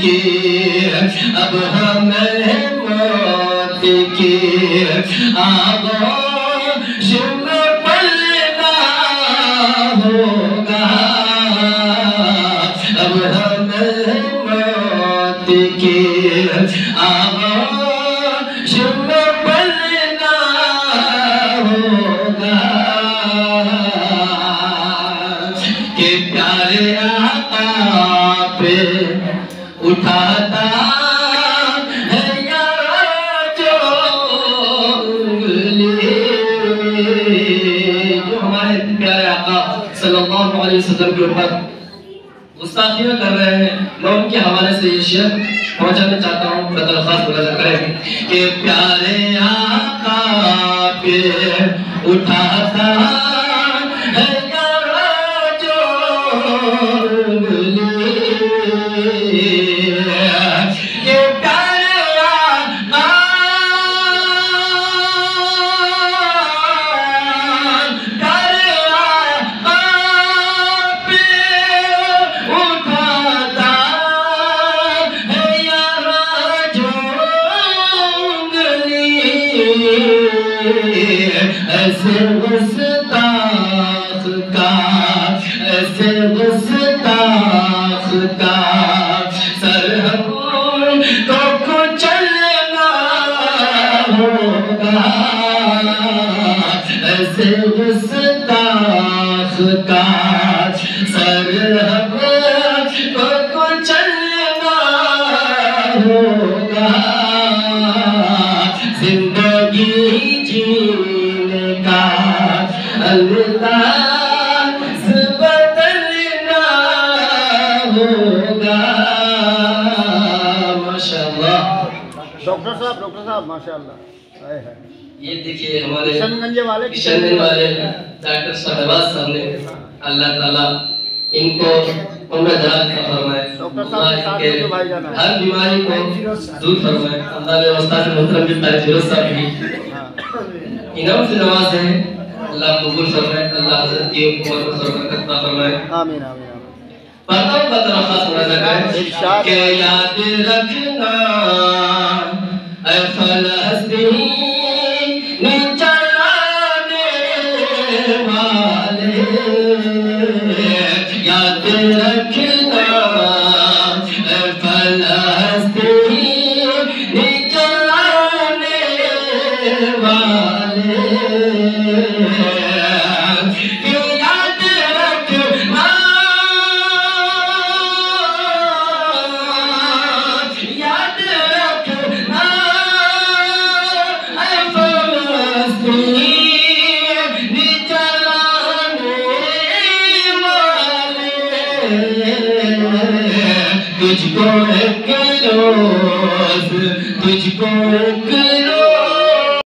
की, अब हमें मौत की आगोश में पलना होगा। अब हमें मौत की आगोश में पलना होगा कि प्यारे आका पे उठाता है यार जो उंगली। जो हमारे प्यारे आका सल्लल्लाहु अलैहि वसल्लम के ऊपर गुस्ताखियां कर रहे हैं, मैं उनके हवाले से ये शेर पहुंचाना चाहता हूँ। दरख्वास्त मुलाज़ा करें कि प्यारे आका पे उठाता है यार जो उंगली। ये प्यारे आका पे उठाता है यार जो उंगली। ऐसे गुस्ताख का, ऐसे गुस्ताख का सर हमको कुचलना होगा। ऐसे गुस्ताख का सर हमको कुचलना होगा। जिंदगी जीने का अंदाज़ बदलना होगा। माशाअल्लाह डॉक्टर साहब माशाअल्लाह। ये देखिए हमारे किशनगंज वाले डॉक्टर शहबाज साहब ने, अल्लाह ताला इनको उम्र दराज का फरमाए, हर बीमारी को दूर फरमाए। अल्लाह ने उस्ताद मोहतरम के तारीफ फिरोज साहब भी इनाम से नवाज है, अल्लाह कबूल फरमाए, अल्लाह हज़रत की उम्र को बरकत अता फरमाए। आमीन आमीन। परतों का दरख्वास्त मुलाज़ा करें कि याद रखना ऐ फ़लस्तीनी चलाने वाले, याद रखना ऐ फ़लस्तीनी चलाने वाले। तुझको एक रोज़, तुझको एक